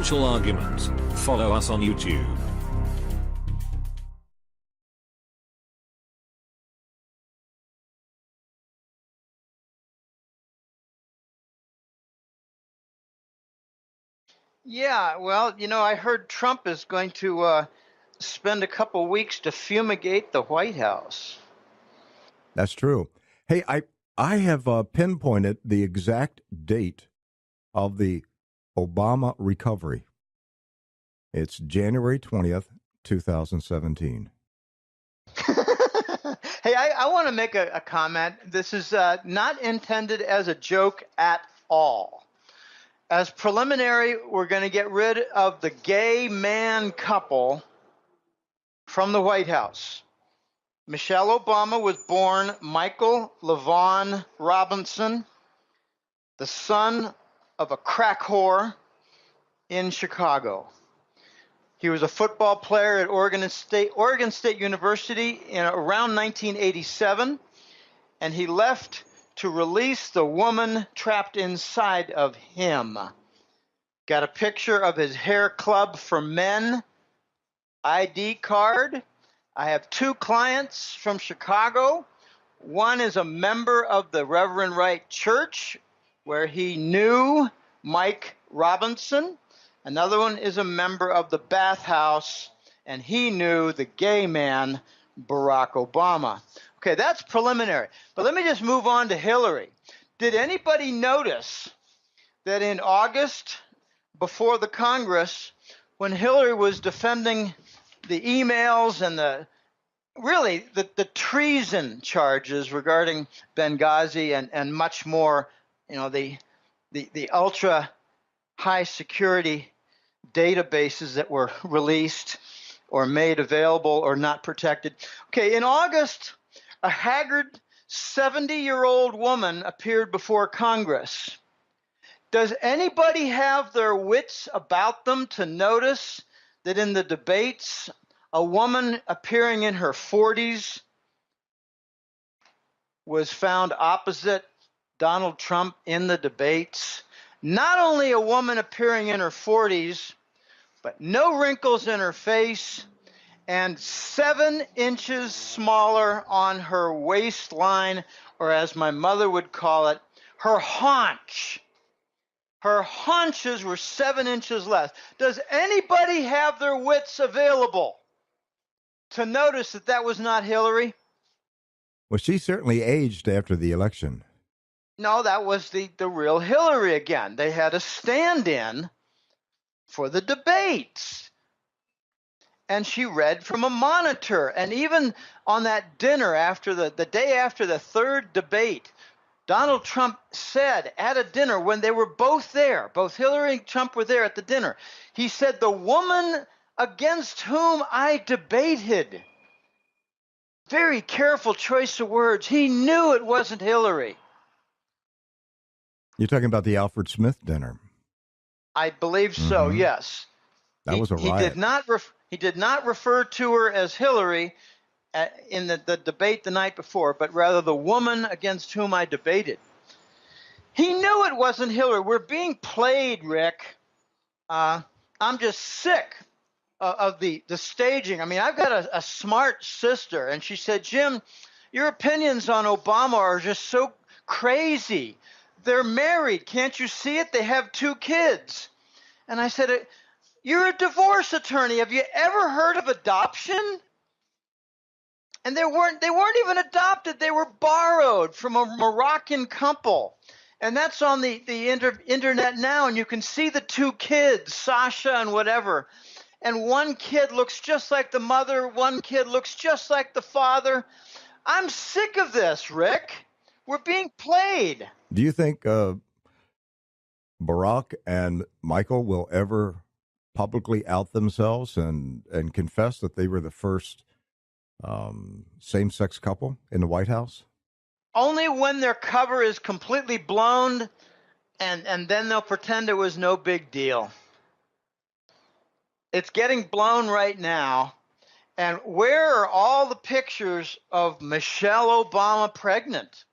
Substantial Argument. Follow us on YouTube. Yeah, well, I heard Trump is going to spend a couple weeks to fumigate the White House. That's true. Hey, I have pinpointed the exact date of the Obama recovery. It's January 20th, 2017. Hey, I want to make a comment. This is not intended as a joke at all. As preliminary, we're going to get rid of the gay man couple from the White House. Michelle Obama was born Michael LaVaughn Robinson, the son of a crack whore in Chicago. He was a football player at Oregon State University in around 1987, and he left to release the woman trapped inside of him. Got a picture of his hair club for men ID card. I have two clients from Chicago. One is a member of the Reverend Wright Church, where he knew Mike Robinson. Another one is a member of the bathhouse, and he knew the gay man, Barack Obama. Okay, that's preliminary. But let me just move on to Hillary. Did anybody notice that in August, before the Congress, when Hillary was defending the emails and the treason charges regarding Benghazi and much more, the ultra high security databases that were released or made available or not protected. Okay, in August, a haggard 70-year-old woman appeared before Congress. Does anybody have their wits about them to notice that in the debates, a woman appearing in her 40s was found opposite Donald Trump in the debates? Not only a woman appearing in her 40s, but no wrinkles in her face and 7 inches smaller on her waistline, or as my mother would call it, her haunch. Her haunches were 7 inches less. Does anybody have their wits available to notice that that was not Hillary? Well, she certainly aged after the election. No, that was the real Hillary again. They had a stand-in for the debates. And she read from a monitor. And even on that dinner after the day after the third debate, Donald Trump said at a dinner when they were both there, both Hillary and Trump were there at the dinner, he said, "The woman against whom I debated." Very careful choice of words. He knew it wasn't Hillary. You're talking about the Alfred Smith dinner. I believe so, yes. That was a riot. He did not refer to her as Hillary in the debate the night before, but rather the woman against whom I debated. He knew it wasn't Hillary. We're being played, Rick. I'm just sick of the staging. I mean, I've got a smart sister, and she said, "Jim, your opinions on Obama are just so crazy. They're married. Can't you see it? They have 2 kids." And I said, "You're a divorce attorney. Have you ever heard of adoption?" And they weren't even adopted. They were borrowed from a Moroccan couple. And that's on the internet now. And you can see the 2 kids, Sasha and whatever. And one kid looks just like the mother. One kid looks just like the father. I'm sick of this, Rick. We're being played. Do you think Barack and Michael will ever publicly out themselves and confess that they were the first same-sex couple in the White House? Only when their cover is completely blown, and then they'll pretend it was no big deal. It's getting blown right now. And where are all the pictures of Michelle Obama pregnant?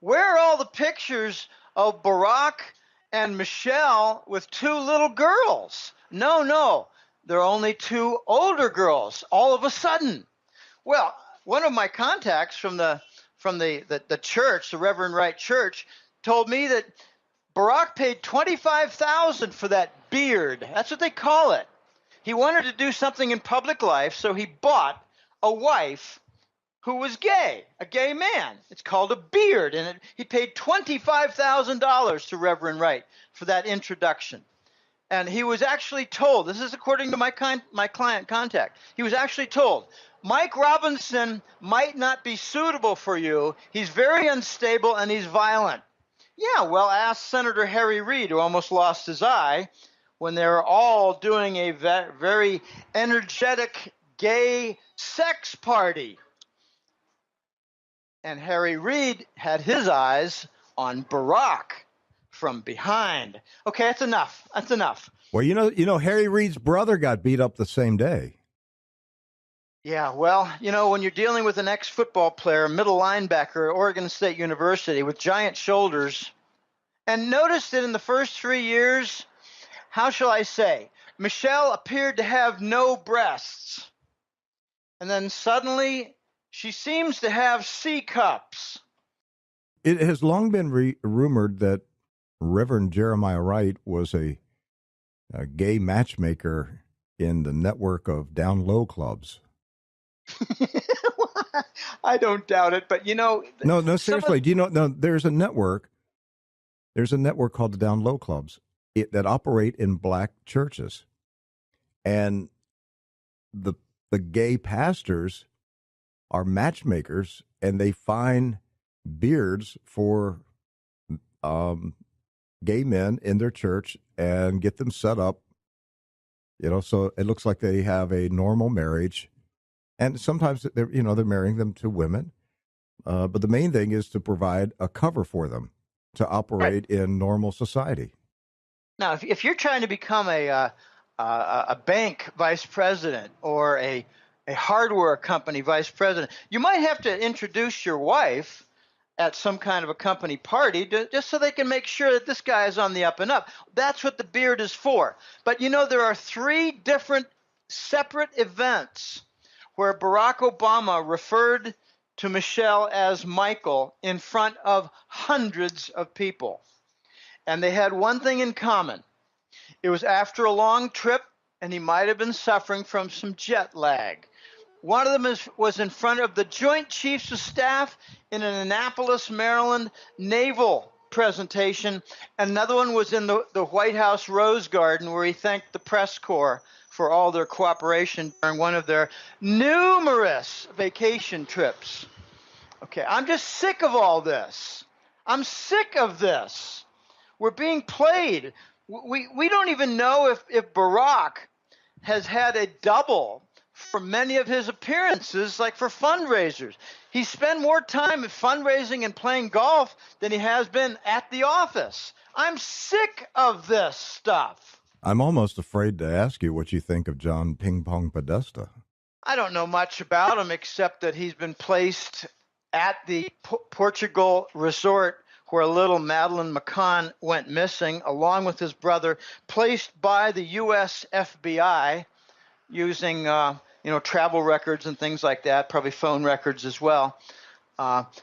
Where are all the pictures of Barack and Michelle with 2 little girls. No, there are only 2 older girls all of a sudden. Well, one of my contacts from the church, the Reverend Wright Church, told me that Barack paid $25,000 for that beard. That's what they call it. He wanted to do something in public life, so he bought a wife who was gay, a gay man. It's called a beard, and he paid $25,000 to Reverend Wright for that introduction. And he was actually told, this is according to my client contact, he was actually told, Mike Robinson might not be suitable for you. He's very unstable and he's violent. Yeah, well, ask Senator Harry Reid, who almost lost his eye when they were all doing a very energetic gay sex party. And Harry Reid had his eyes on Barack from behind. Okay, that's enough. That's enough. Well, you know, Harry Reid's brother got beat up the same day. Yeah, well, when you're dealing with an ex-football player, middle linebacker at Oregon State University with giant shoulders, and notice that in the first 3 years, how shall I say, Michelle appeared to have no breasts. And then suddenly, she seems to have C cups. It has long been rumored that Reverend Jeremiah Wright was a gay matchmaker in the network of down low clubs. I don't doubt it, but No, seriously. Do you know? No, there's a network. There's a network called the Down Low Clubs that operate in black churches, and the gay pastors are matchmakers, and they find beards for gay men in their church and get them set up. So it looks like they have a normal marriage, and sometimes they're marrying them to women, but the main thing is to provide a cover for them to operate in normal society. Now, if you're trying to become a bank vice president or a hardware company vice president, you might have to introduce your wife at some kind of a company party just so they can make sure that this guy is on the up and up. That's what the beard is for. But there are 3 different separate events where Barack Obama referred to Michelle as Michael in front of hundreds of people. And they had one thing in common. It was after a long trip, and he might have been suffering from some jet lag. One of them was in front of the Joint Chiefs of Staff in an Annapolis, Maryland naval presentation. Another one was in the White House Rose Garden, where he thanked the press corps for all their cooperation during one of their numerous vacation trips. Okay, I'm just sick of all this. I'm sick of this. We're being played. We don't even know if Barack has had a double for many of his appearances, like for fundraisers. He spent more time at fundraising and playing golf than he has been at the office. I'm sick of this stuff. I'm almost afraid to ask you what you think of John Ping Pong Podesta. I don't know much about him except that he's been placed at the Portugal resort where little Madeline McCann went missing, along with his brother, placed by the U.S. FBI using travel records and things like that, probably phone records as well.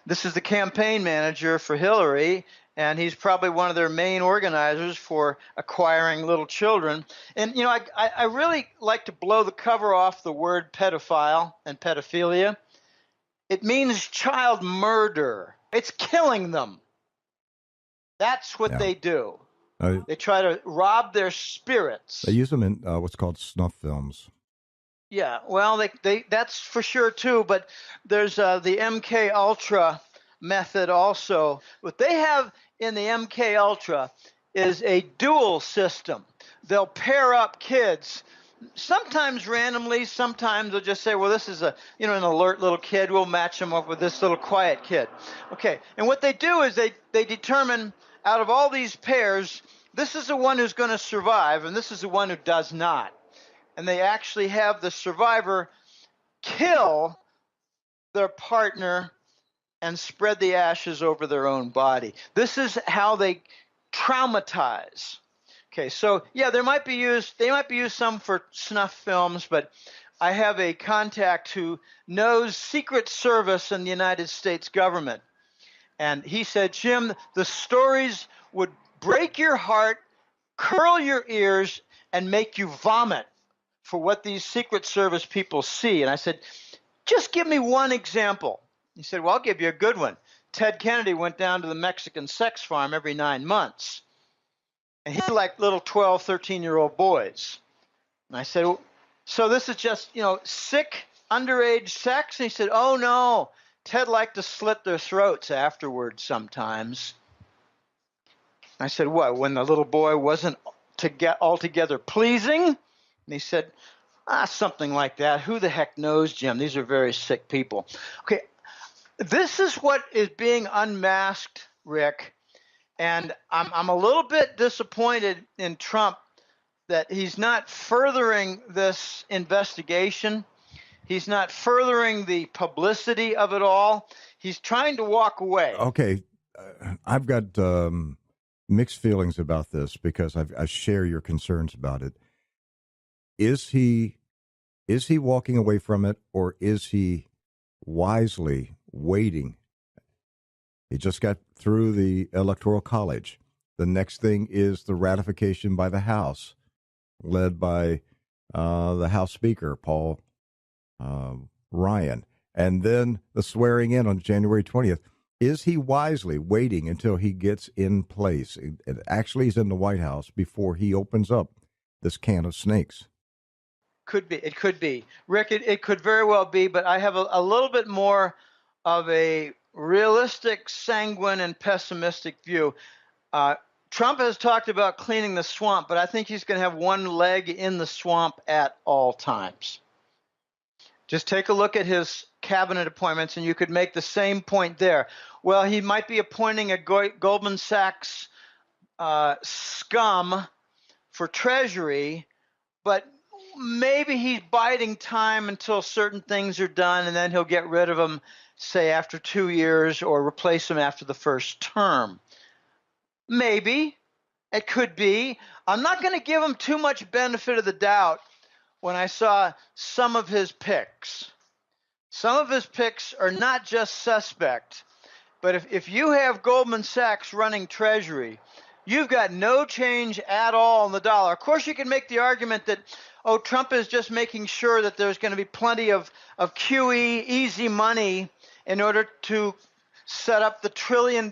This is the campaign manager for Hillary, and he's probably one of their main organizers for acquiring little children. And, I really like to blow the cover off the word pedophile and pedophilia. It means child murder. It's killing them. That's what they do. They try to rob their spirits. They use them in what's called snuff films. Yeah, well, they that's for sure too. But there's the MK Ultra method also. What they have in the MK Ultra is a dual system. They'll pair up kids, sometimes randomly. Sometimes they'll just say, well, this is an alert little kid. We'll match them up with this little quiet kid. Okay, and what they do is they determine out of all these pairs, this is the one who's going to survive, and this is the one who does not. And they actually have the survivor kill their partner and spread the ashes over their own body. This is how they traumatize. Okay, so yeah, they might be used some for snuff films, but I have a contact who knows Secret Service in the United States government. And he said, Jim, the stories would break your heart, curl your ears, and make you vomit for what these Secret Service people see. And I said, just give me one example. He said, well, I'll give you a good one. Ted Kennedy went down to the Mexican sex farm every 9 months. And he liked little 12, 13-year-old boys. And I said, so this is just, sick underage sex? And he said, oh, no. Ted liked to slit their throats afterwards sometimes. I said, what, when the little boy wasn't altogether pleasing? And he said, something like that. Who the heck knows, Jim? These are very sick people. Okay, this is what is being unmasked, Rick. And I'm a little bit disappointed in Trump that he's not furthering this investigation. He's not furthering the publicity of it all. He's trying to walk away. Okay, I've got mixed feelings about this because I share your concerns about it. Is he walking away from it, or is he wisely waiting? He just got through the Electoral College. The next thing is the ratification by the House, led by the House Speaker, Paul Ryan, and then the swearing in on January 20th. Is he wisely waiting until he gets in place and actually is in the White House before he opens up this can of snakes? Could be. It could be. Rick, it could very well be, but I have a little bit more of a realistic, sanguine, and pessimistic view. Trump has talked about cleaning the swamp, but I think he's going to have one leg in the swamp at all times. Just take a look at his cabinet appointments, and you could make the same point there. Well, he might be appointing a Goldman Sachs scum for Treasury, but maybe he's biding time until certain things are done, and then he'll get rid of them, say, after 2 years, or replace them after the first term. Maybe. It could be. I'm not going to give him too much benefit of the doubt when I saw some of his picks. Some of his picks are not just suspect, but if you have Goldman Sachs running Treasury, you've got no change at all in the dollar. Of course, you can make the argument that, Trump is just making sure that there's going to be plenty of QE, easy money, in order to set up the $1 trillion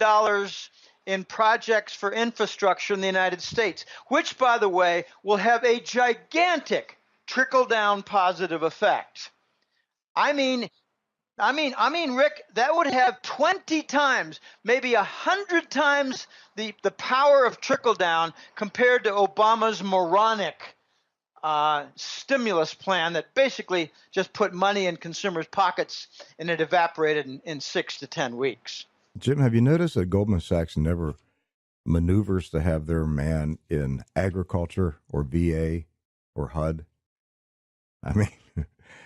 in projects for infrastructure in the United States, which, by the way, will have a gigantic trickle-down positive effect. I mean, Rick, that would have 20 times, maybe 100 times the power of trickle-down compared to Obama's moronic stimulus plan that basically just put money in consumers' pockets, and it evaporated in 6 to 10 weeks. Jim, have you noticed that Goldman Sachs never maneuvers to have their man in agriculture or VA or HUD? I mean,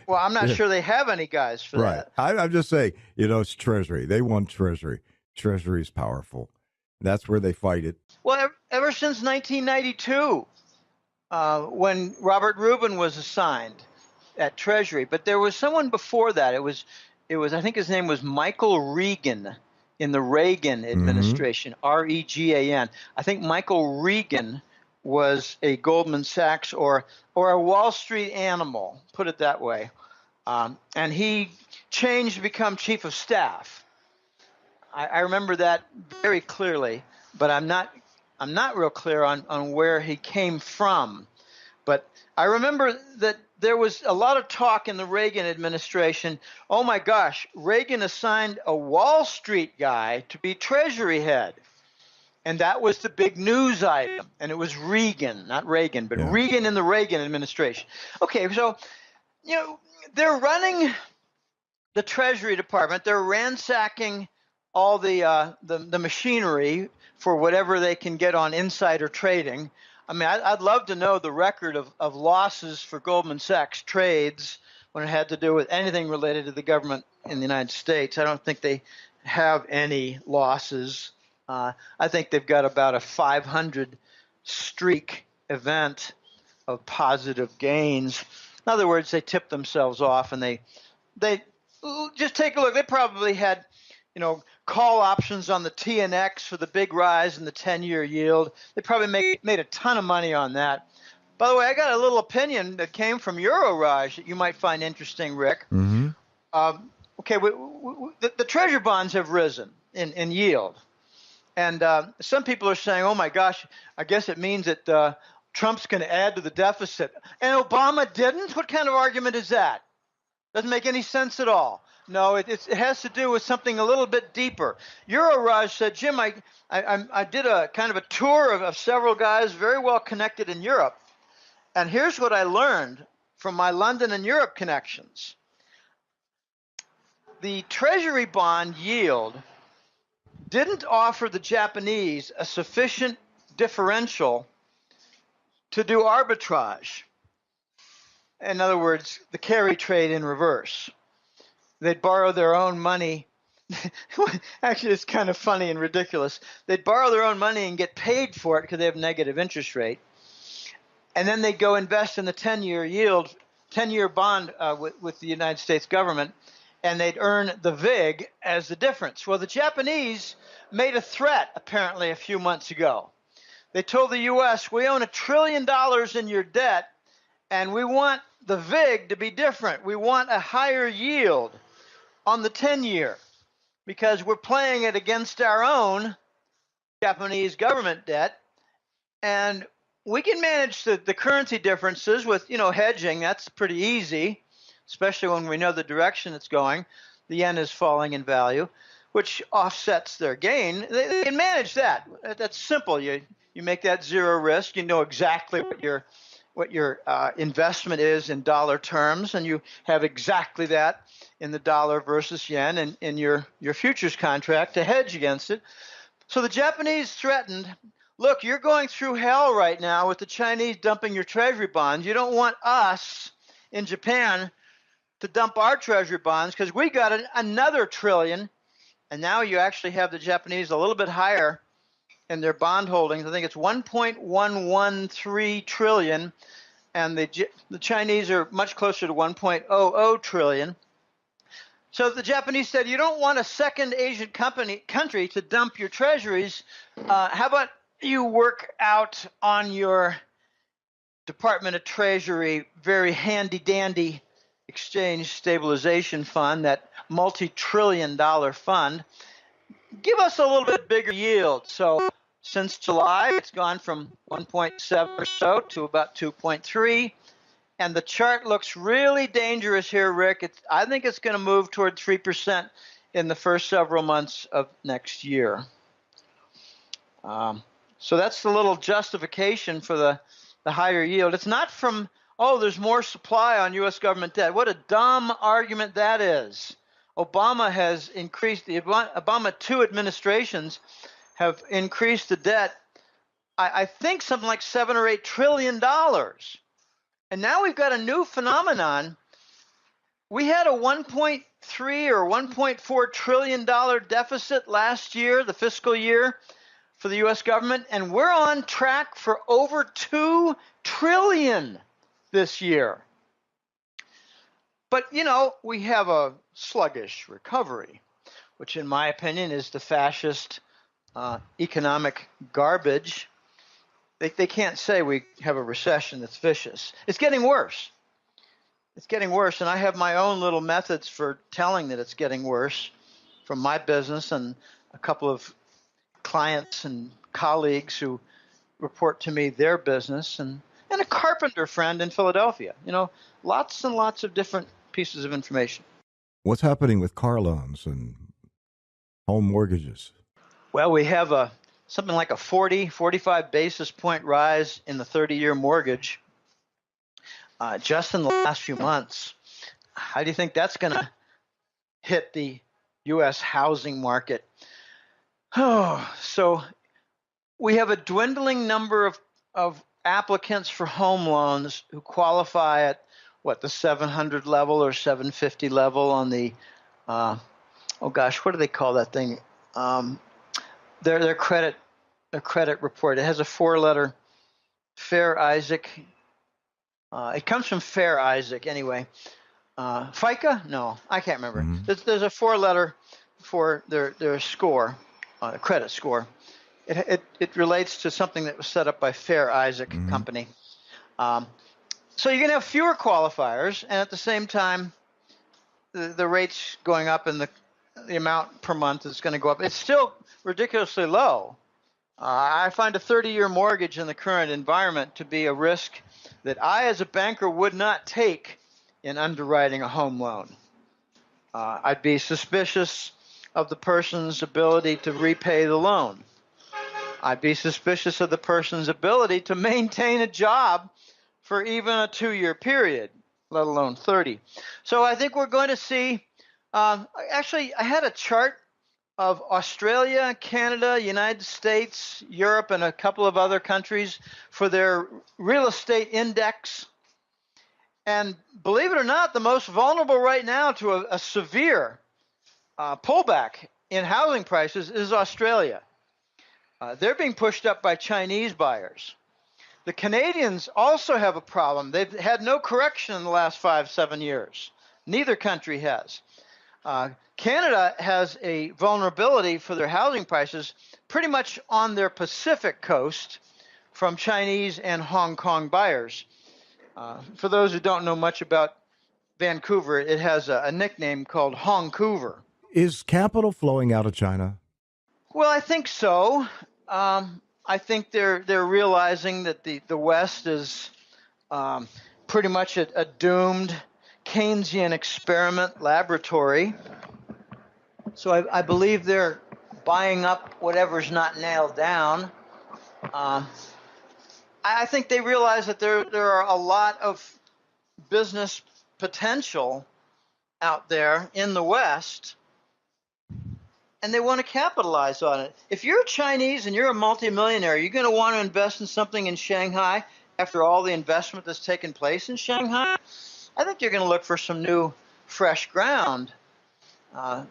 well, I'm not sure they have any guys for that. I'm just saying, it's Treasury. They want Treasury. Treasury's powerful. That's where they fight it. Well, ever since 1992, when Robert Rubin was assigned at Treasury, but there was someone before that. It was I think his name was Michael Regan in the Reagan administration, Regan. I think Michael Regan was a Goldman Sachs or a Wall Street animal, put it that way. And he changed to become chief of staff. I remember that very clearly, but I'm not real clear on where he came from. But I remember that there was a lot of talk in the Reagan administration. Oh my gosh, Reagan assigned a Wall Street guy to be Treasury head. And that was the big news item. And it was Regan, not Reagan, but Regan in the Reagan administration. Okay, so, they're running the Treasury Department. They're ransacking all the machinery for whatever they can get on insider trading. I mean, I'd love to know the record of losses for Goldman Sachs trades when it had to do with anything related to the government in the United States. I don't think they have any losses I think they've got about a 500 streak event of positive gains. In other words, they tipped themselves off, and they just take a look. They probably had, call options on the TNX for the big rise in the 10-year yield. They probably made a ton of money on that. By the way, I got a little opinion that came from Euroraj that you might find interesting, Rick. Mm-hmm. Okay, the treasury bonds have risen in yield. And some people are saying, oh, my gosh, I guess it means that Trump's going to add to the deficit. And Obama didn't? What kind of argument is that? Doesn't make any sense at all. No, it has to do with something a little bit deeper. Euroraj said, Jim, I did a kind of a tour of several guys very well connected in Europe. And here's what I learned from my London and Europe connections. The treasury bond yield didn't offer the Japanese a sufficient differential to do arbitrage. In other words, the carry trade in reverse. They'd borrow their own money. Actually, it's kind of funny and ridiculous. They'd borrow their own money and get paid for it because they have negative interest rate. And then they'd go invest in the 10-year yield, 10-year bond with the United States government, and they'd earn the VIG as the difference. Well, the Japanese made a threat, apparently, a few months ago. They told the U.S., we own $1 trillion in your debt, and we want the VIG to be different. We want a higher yield on the 10-year because we're playing it against our own Japanese government debt, and we can manage the currency differences with, hedging. That's pretty easy, especially when we know the direction it's going. The yen is falling in value, which offsets their gain. They can manage that. That's simple. You make that zero risk. You know exactly what your investment is in dollar terms, and you have exactly that in the dollar versus yen and in your futures contract to hedge against it. So the Japanese threatened, look, you're going through hell right now with the Chinese dumping your treasury bonds. You don't want us in Japan to dump our treasury bonds because we got another trillion. And now you actually have the Japanese a little bit higher in their bond holdings. I think it's 1.113 trillion, and the Chinese are much closer to 1.00 trillion. So the Japanese said, you don't want a second Asian country to dump your treasuries. How about you work out on your Department of Treasury very handy-dandy exchange stabilization fund, that multi-trillion-dollar fund. Give us a little bit bigger yield. So since July, it's gone from 1.7 or so to about 2.3. And the chart looks really dangerous here, Rick. I think it's going to move toward 3% in the first several months of next year. So that's the little justification for the higher yield. It's not from, there's more supply on U.S. government debt. What a dumb argument that is. Obama has increased, the Obama 2 administrations have increased the debt, I think something like $7 or $8 trillion. And now we've got a new phenomenon. We had a 1.3 or $1.4 trillion deficit last year, the fiscal year, for the U.S. government, and we're on track for over $2 trillion this year. But, we have a sluggish recovery, which in my opinion is the fascist economic garbage. They can't say we have a recession that's vicious. It's getting worse. It's getting worse, and I have my own little methods for telling that it's getting worse from my business and a couple of clients and colleagues who report to me their business, and a carpenter friend in Philadelphia. Lots and lots of different pieces of information. What's happening with car loans and home mortgages? Well, we have something like a 45 basis point rise in the 30-year mortgage just in the last few months. How do you think that's going to hit the U.S. housing market? So we have a dwindling number of applicants for home loans who qualify at the 700 level or 750 level on the, what do they call that thing? their credit report. It has a 4-letter Fair Isaac. It comes from Fair Isaac anyway. FICA? No, I can't remember. There's a 4-letter for their score, credit score. It relates to something that was set up by Fair Isaac Company. So you're going to have fewer qualifiers, and at the same time, the rates going up and the amount per month is going to go up. It's still ridiculously low. I find a 30-year mortgage in the current environment to be a risk that I, as a banker, would not take in underwriting a home loan. I'd be suspicious of the person's ability to repay the loan. I'd be suspicious of the person's ability to maintain a job for even a 2-year period, let alone 30. So I think we're going to see, actually, I had a chart of Australia, Canada, United States, Europe, and a couple of other countries for their real estate index. And believe it or not, the most vulnerable right now to a severe pullback in housing prices is Australia. They're being pushed up by Chinese buyers. The Canadians also have a problem. They've had no correction in the last 5-7 years. Neither country has. Canada has a vulnerability for their housing prices pretty much on their Pacific coast from Chinese and Hong Kong buyers. For those who don't know much about Vancouver, it has a nickname called Hongcouver. Is capital flowing out of China? Well, I think so. I think they're realizing that the West is pretty much a doomed Keynesian experiment laboratory. So I believe they're buying up whatever's not nailed down. I think they realize that there are a lot of business potential out there in the West, and they want to capitalize on it. If you're Chinese and you're a multimillionaire, you're going to want to invest in something in Shanghai after all the investment that's taken place in Shanghai. I think you're going to look for some new, fresh ground.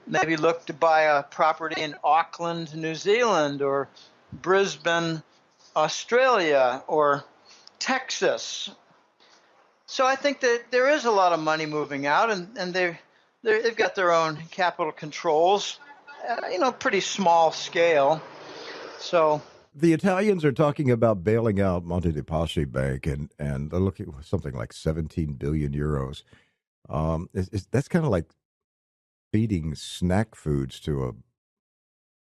Maybe look to buy a property in Auckland, New Zealand, or Brisbane, Australia, or Texas. So I think that there is a lot of money moving out, and they've got their own capital controls, pretty small scale. So the Italians are talking about bailing out Monte dei Paschi Bank, and they're looking at something like 17 billion euros. That's kind of like feeding snack foods to a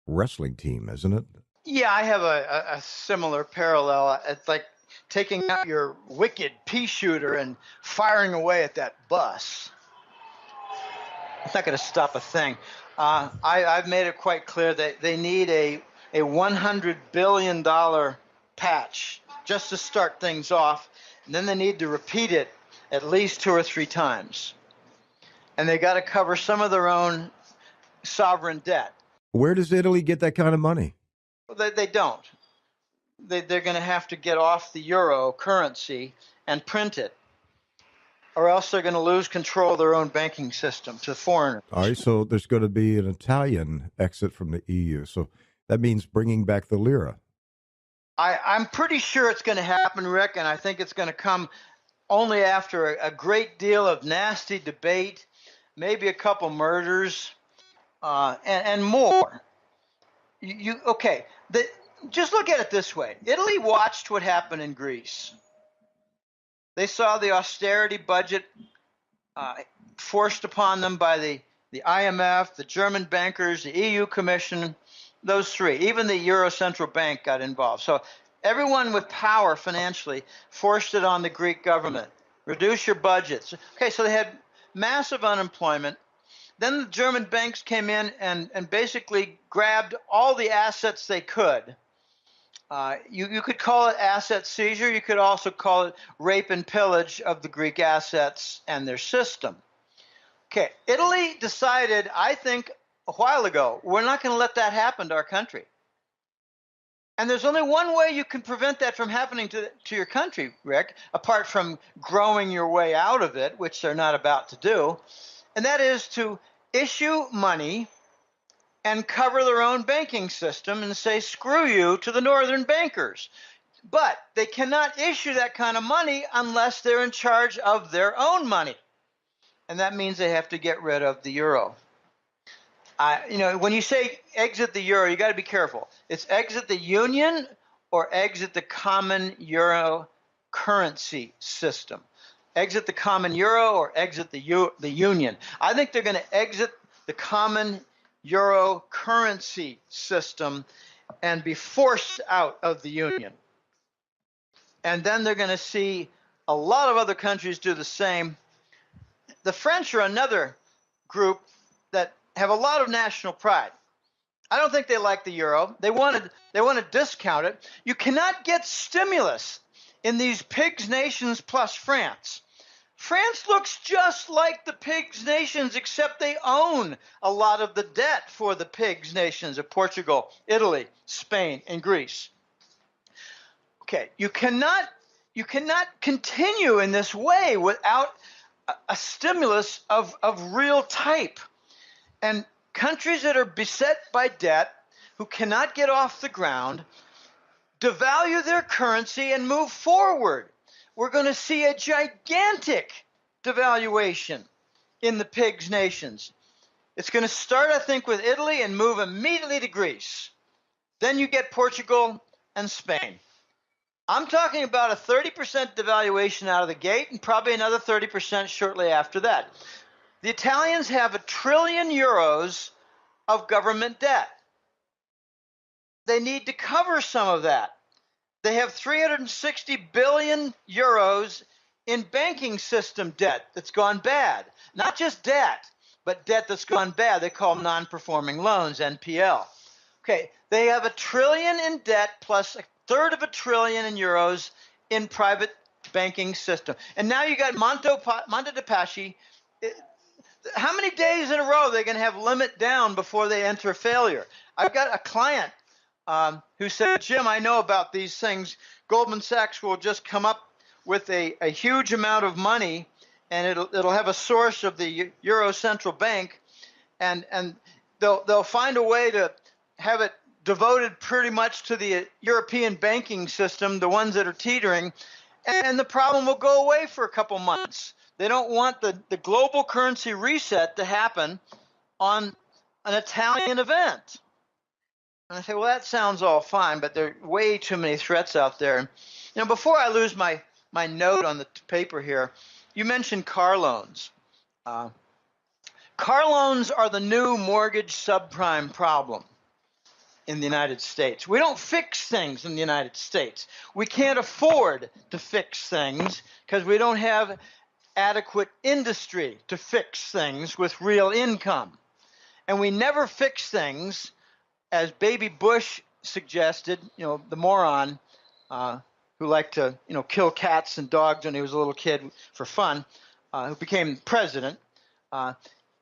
wrestling team, isn't it? Yeah, I have a similar parallel. It's like taking out your wicked pea shooter and firing away at that bus. It's not going to stop a thing. I've made it quite clear that they need a $100 billion patch just to start things off, and then they need to repeat it at least 2 or 3 times. And they got to cover some of their own sovereign debt. Where does Italy get that kind of money? They don't. They're going to have to get off the euro currency and print it, or else they're going to lose control of their own banking system to foreigners. All right, so there's going to be an Italian exit from the EU. So that means bringing back the lira. I'm pretty sure it's going to happen, Rick, and I think it's going to come only after a great deal of nasty debate, maybe a couple murders, and more. Just look at it this way. Italy watched what happened in Greece. They saw the austerity budget forced upon them by the IMF, the German bankers, the EU Commission, those three. Even the Euro Central Bank got involved. So everyone with power financially forced it on the Greek government. Reduce your budgets. Okay, so they had massive unemployment. Then the German banks came in and basically grabbed all the assets they could. You could call it asset seizure. You could also call it rape and pillage of the Greek assets and their system. Okay, Italy decided, I think, a while ago, we're not going to let that happen to our country. And there's only one way you can prevent that from happening to your country, Rick, apart from growing your way out of it, which they're not about to do, and that is to issue money and cover their own banking system and say, screw you to the northern bankers. But they cannot issue that kind of money unless they're in charge of their own money. And that means they have to get rid of the euro. When you say exit the euro, you got to be careful. It's exit the union or exit the common euro currency system. Exit the common euro or exit the union. I think they're going to exit the common euro currency system and be forced out of the union. And then they're going to see a lot of other countries do the same. The French are another group that have a lot of national pride. I don't think they like the euro. They want to discount it. You cannot get stimulus in these pigs nations plus France. France looks just like the pigs nations, except they own a lot of the debt for the pigs nations of Portugal, Italy, Spain, and Greece. Okay, you cannot continue in this way without a stimulus of real type. And countries that are beset by debt, who cannot get off the ground, devalue their currency and move forward. We're going to see a gigantic devaluation in the pigs nations. It's going to start, I think, with Italy and move immediately to Greece. Then you get Portugal and Spain. I'm talking about a 30% devaluation out of the gate and probably another 30% shortly after that. The Italians have €1 trillion of government debt. They need to cover some of that. They have 360 billion euros in banking system debt that's gone bad. Not just debt, but debt that's gone bad. They call them non-performing loans, NPL. Okay, they have $1 trillion in debt plus a third of $1 trillion in euros in private banking system. And now you got Monte dei Paschi. How many days in a row are they going to have limit down before they enter failure? I've got a client who said, Jim, I know about these things. Goldman Sachs will just come up with a huge amount of money, and it'll have a source of the Euro Central Bank, and they'll find a way to have it devoted pretty much to the European banking system, the ones that are teetering, and the problem will go away for a couple months. They don't want the global currency reset to happen on an Italian event. And I say, well, that sounds all fine, but there are way too many threats out there. Before I lose my note on the paper here, you mentioned car loans. Car loans are the new mortgage subprime problem in the United States. We don't fix things in the United States. We can't afford to fix things because we don't have adequate industry to fix things with real income. And we never fix things, as Baby Bush suggested, the moron who liked to, kill cats and dogs when he was a little kid for fun, who became president.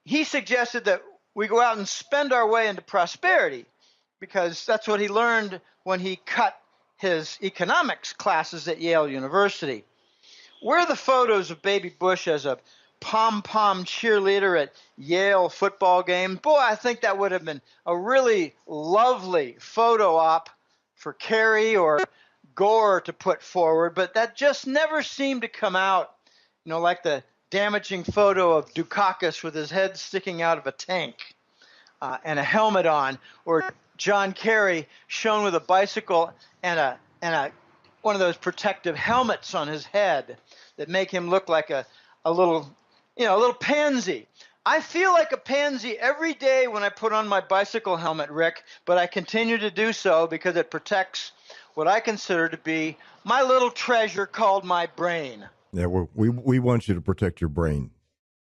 He suggested that we go out and spend our way into prosperity, because that's what he learned when he cut his economics classes at Yale University. Where are the photos of Baby Bush as a pom-pom cheerleader at Yale football game? Boy, I think that would have been a really lovely photo op for Kerry or Gore to put forward, but that just never seemed to come out, like the damaging photo of Dukakis with his head sticking out of a tank and a helmet on, or John Kerry shown with a bicycle and a one of those protective helmets on his head that make him look like a little pansy. I feel like a pansy every day when I put on my bicycle helmet, Rick, but I continue to do so because it protects what I consider to be my little treasure called my brain. Yeah, we want you to protect your brain.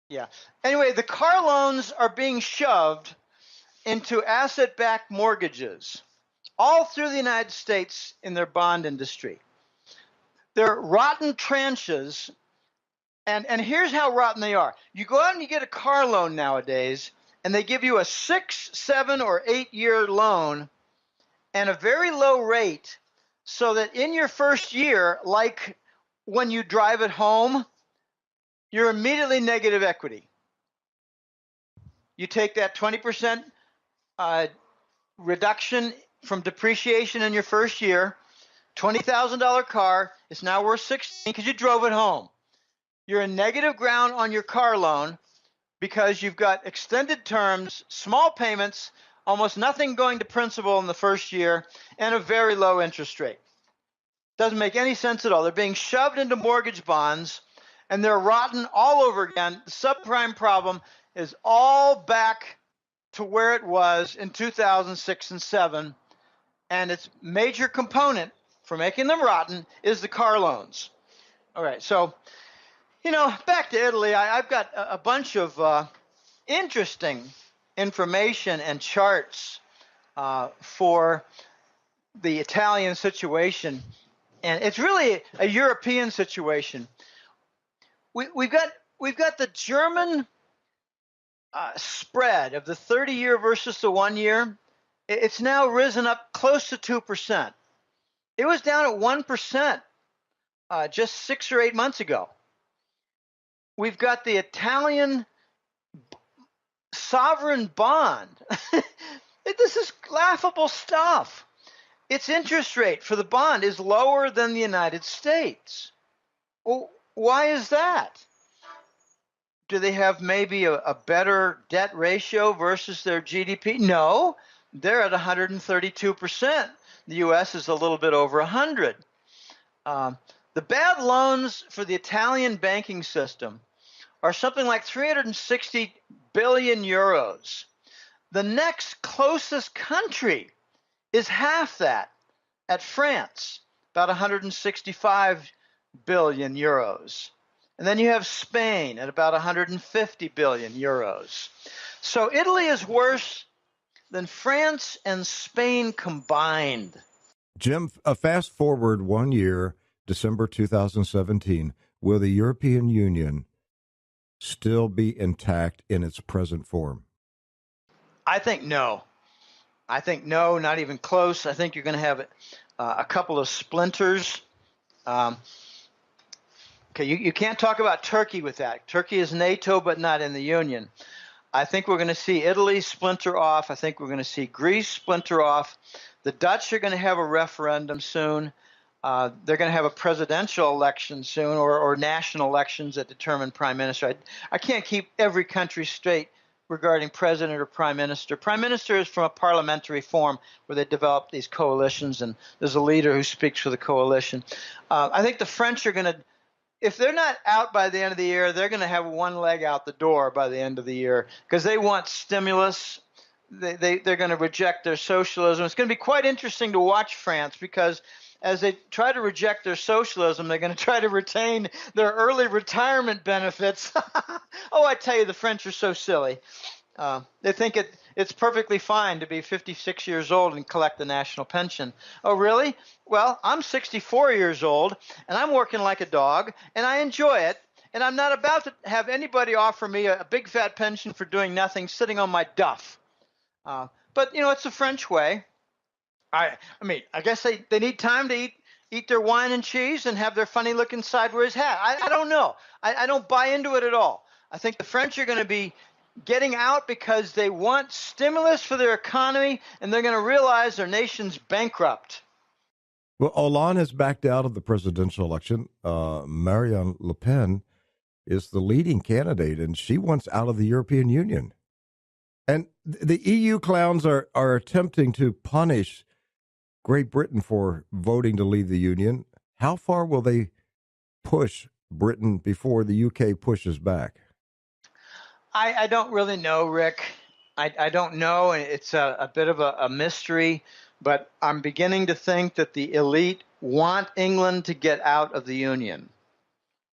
Yeah. Anyway, the car loans are being shoved into asset-backed mortgages all through the United States in their bond industry. They're rotten tranches, and here's how rotten they are. You go out and you get a car loan nowadays, and they give you a 6, 7, or 8-year loan and a very low rate, so that in your first year, like when you drive it home, you're immediately negative equity. You take that 20% reduction from depreciation in your first year. $20,000 car is now worth $16,000 because you drove it home. You're in negative ground on your car loan because you've got extended terms, small payments, almost nothing going to principal in the first year, and a very low interest rate. Doesn't make any sense at all. They're being shoved into mortgage bonds, and they're rotten all over again. The subprime problem is all back to where it was in 2006 and 7, and its major component for making them rotten is the car loans. All right, so, back to Italy, I've got a bunch of interesting information and charts for the Italian situation, and it's really a European situation. We've got the German spread of the 30-year versus the 1 year. It's now risen up close to 2%. It was down at 1% just 6 or 8 months ago. We've got the Italian sovereign bond. This is laughable stuff. Its interest rate for the bond is lower than the United States. Well, why is that? Do they have maybe a better debt ratio versus their GDP? No, they're at 132%. The U.S. is a little bit over 100. The bad loans for the Italian banking system are something like 360 billion euros. The next closest country is half that, at France, about 165 billion euros. And then you have Spain at about 150 billion euros. So Italy is worse than France and Spain combined. Jim, fast forward 1 year, December 2017, will the European Union still be intact in its present form? I think no. I think no, not even close. I think you're going to have a couple of splinters. Okay, you can't talk about Turkey with that. Turkey is NATO, but not in the Union. I think we're going to see Italy splinter off. I think we're going to see Greece splinter off. The Dutch are going to have a referendum soon. They're going to have a presidential election soon, or national elections that determine prime minister. I can't keep every country straight regarding president or prime minister. Prime minister is from a parliamentary form where they develop these coalitions, and there's a leader who speaks for the coalition. I think the French are going to, if they're not out by the end of the year, they're going to have one leg out the door by the end of the year because they want stimulus. They're going to reject their socialism. It's going to be quite interesting to watch France because as they try to reject their socialism, they're going to try to retain their early retirement benefits. Oh, I tell you, the French are so silly. They think it's perfectly fine to be 56 years old and collect the national pension. Oh, really? Well, I'm 64 years old, and I'm working like a dog, and I enjoy it, and I'm not about to have anybody offer me a big fat pension for doing nothing, sitting on my duff. But, it's the French way. I mean, I guess they need time to eat their wine and cheese and have their funny-looking sideways hat. I don't know. I don't buy into it at all. I think the French are going to be getting out because they want stimulus for their economy, and they're going to realize their nation's bankrupt. Well, Hollande has backed out of the presidential election. Marine Le Pen is the leading candidate, and she wants out of the European Union. And the EU clowns are attempting to punish Great Britain for voting to leave the Union. How far will they push Britain before the UK pushes back? I don't really know, Rick. I don't know. It's a bit of a mystery, but I'm beginning to think that the elite want England to get out of the Union.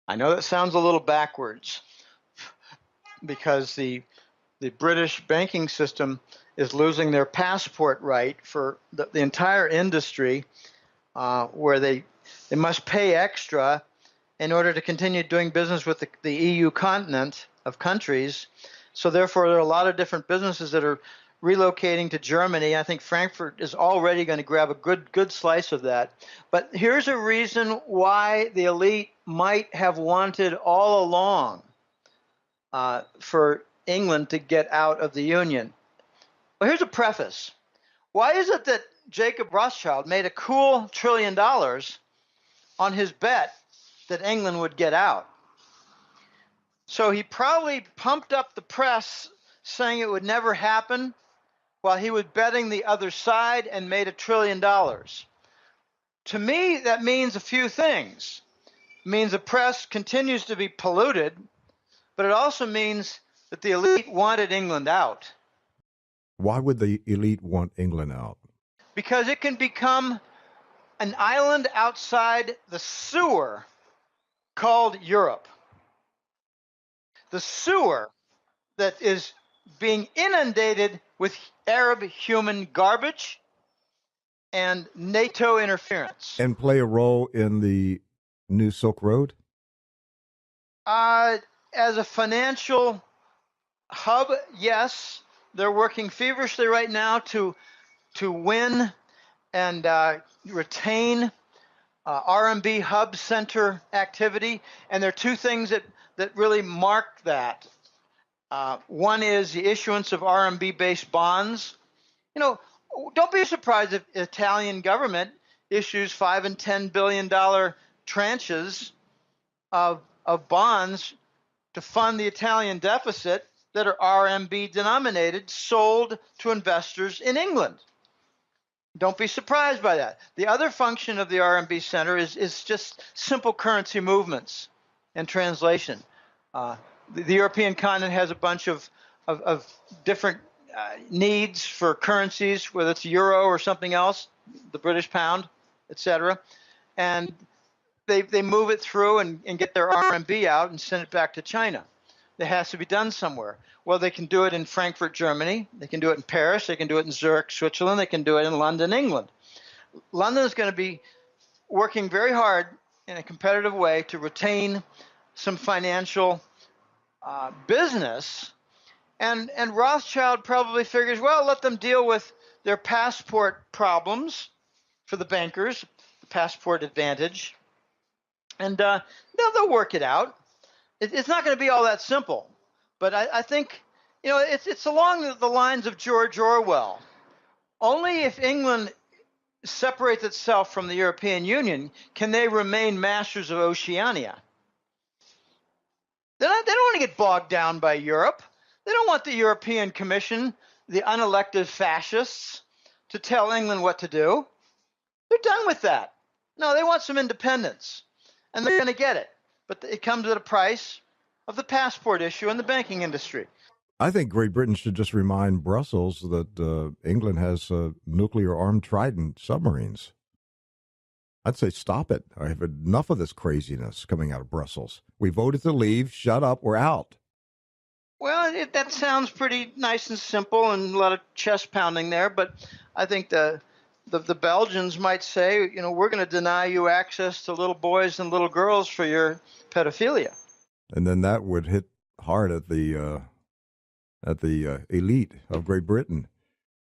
I know that sounds a little backwards because the British banking system is losing their passport right for the entire industry, where they must pay extra in order to continue doing business with the EU continent of countries. So therefore, there are a lot of different businesses that are relocating to Germany. I think Frankfurt is already going to grab a good slice of that. But here's a reason why the elite might have wanted all along for England to get out of the Union. Well, here's a preface. Why is it that Jacob Rothschild made a cool $1 trillion on his bet that England would get out? So he probably pumped up the press saying it would never happen while he was betting the other side and made $1 trillion. To me, that means a few things. It means the press continues to be polluted, but it also means that the elite wanted England out. Why would the elite want England out? Because it can become an island outside the sewer called Europe. The sewer that is being inundated with Arab human garbage and NATO interference. And play a role in the new Silk Road? As a financial hub, yes. They're working feverishly right now to win and retain RMB hub center activity. And there are two things that really mark that. One is the issuance of RMB-based bonds. You know, don't be surprised if the Italian government issues $5 and $10 billion tranches of bonds to fund the Italian deficit that are RMB denominated, sold to investors in England. Don't be surprised by that. The other function of the RMB Center is just simple currency movements and translation. The European continent has a bunch of different needs for currencies, whether it's euro or something else, the British pound, etc. And they move it through and get their RMB out and send it back to China. It has to be done somewhere. Well, they can do it in Frankfurt, Germany. They can do it in Paris. They can do it in Zurich, Switzerland. They can do it in London, England. London is going to be working very hard in a competitive way to retain some financial business. And Rothschild probably figures, well, let them deal with their passport problems for the bankers, the passport advantage. And they'll work it out. It's not going to be all that simple, but I think, you know, it's along the lines of George Orwell. Only if England separates itself from the European Union can they remain masters of Oceania. They don't want to get bogged down by Europe. They don't want the European Commission, the unelected fascists, to tell England what to do. They're done with that. No, they want some independence, and they're going to get it. But it comes at a price of the passport issue and the banking industry. I think Great Britain should just remind Brussels that England has nuclear-armed Trident submarines. I'd say stop it. I have enough of this craziness coming out of Brussels. We voted to leave. Shut up. We're out. Well, that sounds pretty nice and simple and a lot of chest pounding there. But I think the Belgians might say, you know, we're going to deny you access to little boys and little girls for your pedophilia. And then that would hit hard at the elite of Great Britain.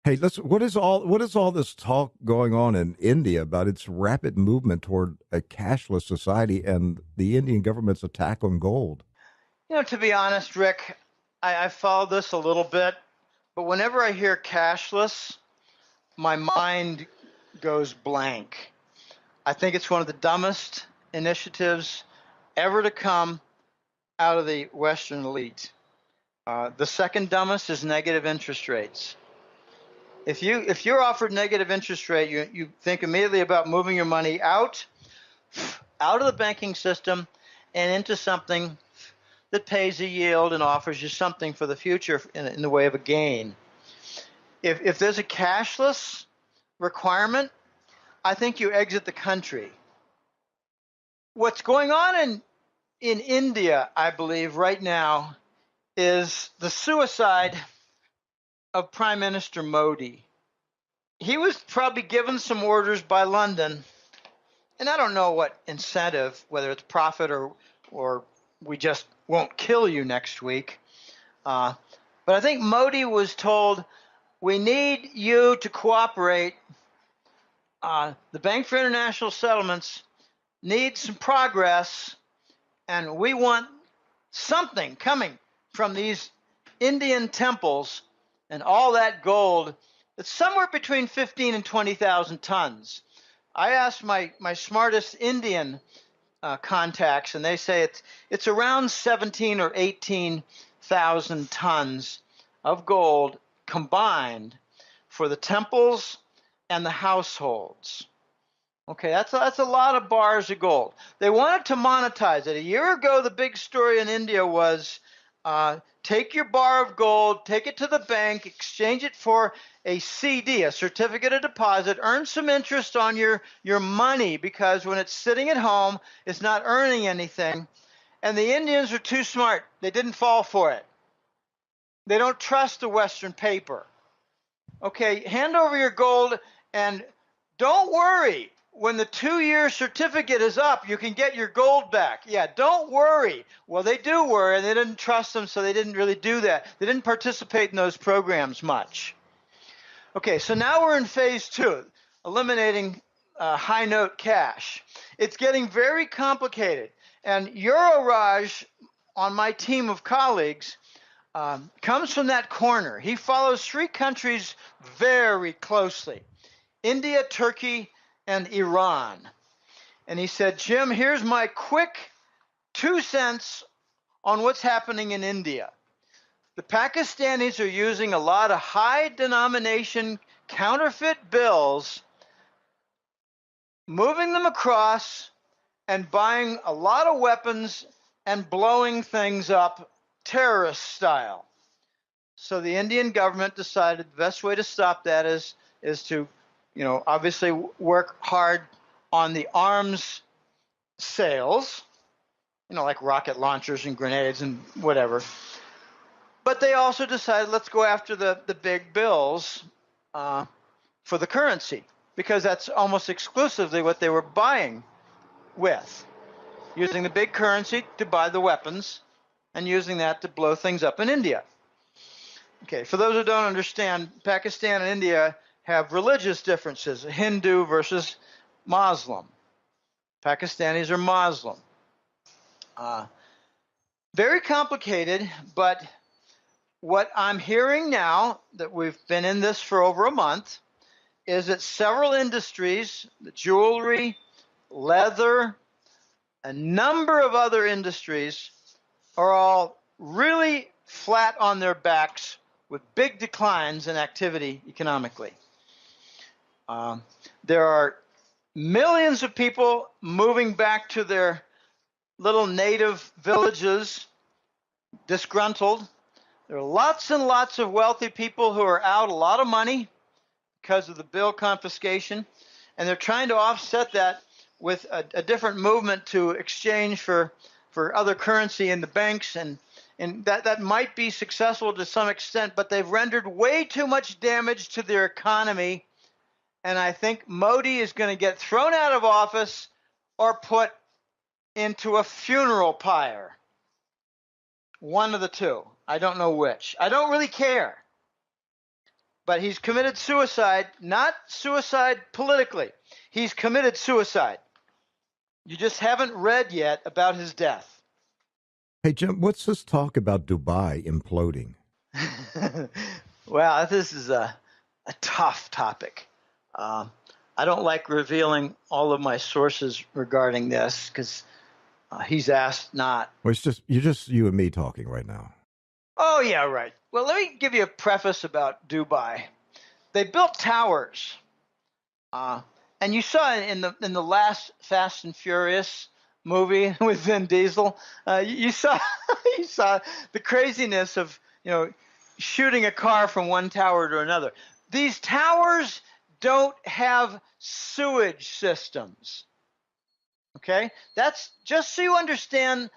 Hey, what is all this talk going on in India about its rapid movement toward a cashless society and the Indian government's attack on gold? You know, to be honest, Rick, I followed this a little bit, but whenever I hear cashless, my mind goes blank. I think it's one of the dumbest initiatives ever to come out of the Western elite. The second dumbest is negative interest rates. If you're offered negative interest rate, you think immediately about moving your money out of the banking system and into something that pays a yield and offers you something for the future in the way of a gain. If there's a cashless requirement, I think you exit the country. What's going on in India, I believe, right now is the suicide of Prime Minister Modi. He was probably given some orders by London, and I don't know what incentive, whether it's profit or we just won't kill you next week. But I think Modi was told, we need you to cooperate. The Bank for International Settlements needs some progress, and we want something coming from these Indian temples And all that gold, it's somewhere between 15 and 20,000 tons. I asked my smartest Indian contacts, and they say it's around 17 or 18,000 tons of gold combined for the temples and the households. Okay, that's a lot of bars of gold. They wanted to monetize it. A year ago, the big story in India was take your bar of gold, take it to the bank, exchange it for a CD, a certificate of deposit, earn some interest on your money, because when it's sitting at home, it's not earning anything. And the Indians are too smart. They didn't fall for it. They don't trust the Western paper. Okay, hand over your gold and don't worry. When the 2-year certificate is up, you can get your gold back. Yeah, don't worry. Well, they do worry, and they didn't trust them, so they didn't really do that. They didn't participate in those programs much. Okay, so now we're in phase 2, eliminating high note cash. It's getting very complicated. And Euroraj, on my team of colleagues, comes from that corner. He follows 3 countries very closely: India, Turkey, and Iran. And he said, Jim, here's my quick 2 cents on what's happening in India. The Pakistanis are using a lot of high denomination counterfeit bills, moving them across and buying a lot of weapons and blowing things up terrorist style. So the Indian government decided the best way to stop that is to, obviously work hard on the arms sales, like rocket launchers and grenades and whatever. But they also decided, let's go after the big bills for the currency, because that's almost exclusively what they were buying with, using the big currency to buy the weapons and using that to blow things up in India. Okay, for those who don't understand, Pakistan and India have religious differences, Hindu versus Muslim. Pakistanis are Muslim. Very complicated, but what I'm hearing now, that we've been in this for over a month, is that several industries, the jewelry, leather, a number of other industries, are all really flat on their backs with big declines in activity economically. There are millions of people moving back to their little native villages, disgruntled. There are lots and lots of wealthy people who are out a lot of money because of the bill confiscation, and they're trying to offset that with a different movement to exchange for other currency in the banks, and that might be successful to some extent, but they've rendered way too much damage to their economy, and I think Modi is going to get thrown out of office or put into a funeral pyre. One of the two. I don't know which. I don't really care. But he's committed suicide, not suicide politically. He's committed suicide. You just haven't read yet about his death. Hey, Jim, what's this talk about Dubai imploding? Well, this is a tough topic. I don't like revealing all of my sources regarding this because he's asked not. Well, you're just you and me talking right now. Oh, yeah, right. Well, let me give you a preface about Dubai. They built towers. And you saw in the last Fast and Furious movie with Vin Diesel, you saw the craziness of shooting a car from one tower to another. These towers don't have sewage systems. Okay, that's just so you understand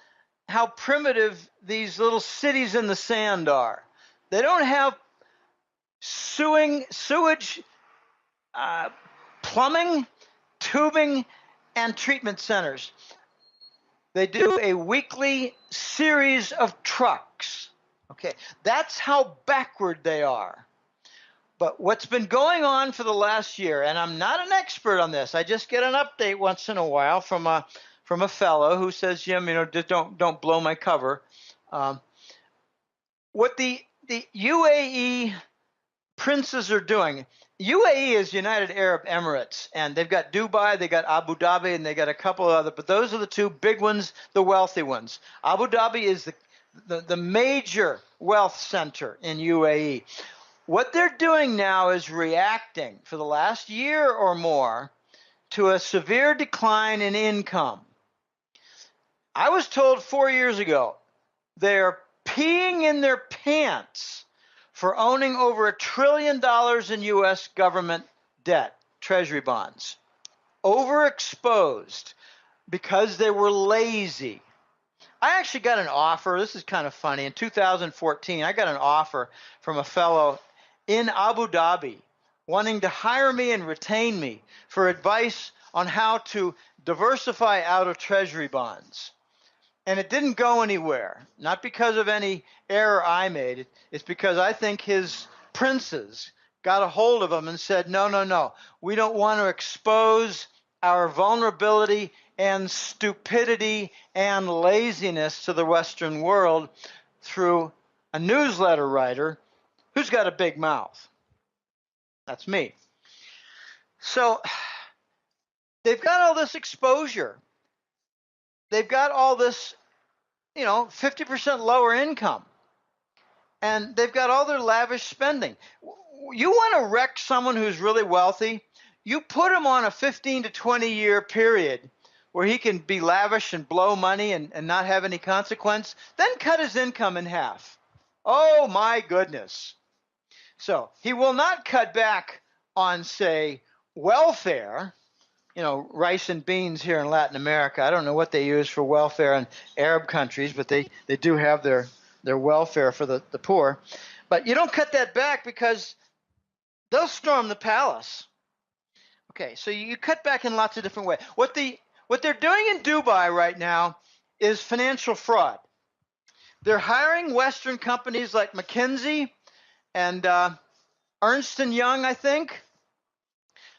how primitive these little cities in the sand are. They don't have sewage, plumbing, tubing, and treatment centers. They do a weekly series of trucks. Okay, that's how backward they are. But what's been going on for the last year, and I'm not an expert on this, I just get an update once in a while from a fellow who says, Jim, just don't blow my cover. What the UAE princes are doing. UAE is United Arab Emirates, and they've got Dubai, they got Abu Dhabi, and they got a couple of other, but those are the two big ones, the wealthy ones. Abu Dhabi is the major wealth center in UAE. What they're doing now is reacting for the last year or more to a severe decline in income. I was told 4 years ago they're peeing in their pants for owning over $1 trillion in U.S. government debt, treasury bonds. Overexposed because they were lazy. I actually got an offer. This is kind of funny. In 2014, I got an offer from a fellow in Abu Dhabi wanting to hire me and retain me for advice on how to diversify out of treasury bonds. And it didn't go anywhere, not because of any error I made. It's because I think his princes got a hold of him and said, no, we don't want to expose our vulnerability and stupidity and laziness to the Western world through a newsletter writer who's got a big mouth. That's me. So they've got all this exposure. They've got all this, 50% lower income. And they've got all their lavish spending. You want to wreck someone who's really wealthy, you put him on a 15 to 20 year period where he can be lavish and blow money and not have any consequence, then cut his income in half. Oh my goodness. So he will not cut back on, say, welfare, rice and beans here in Latin America. I don't know what they use for welfare in Arab countries, but they do have their welfare for the poor. But you don't cut that back because they'll storm the palace. Okay, so you cut back in lots of different ways. What they're doing in Dubai right now is financial fraud. They're hiring Western companies like McKinsey and Ernst & Young, I think.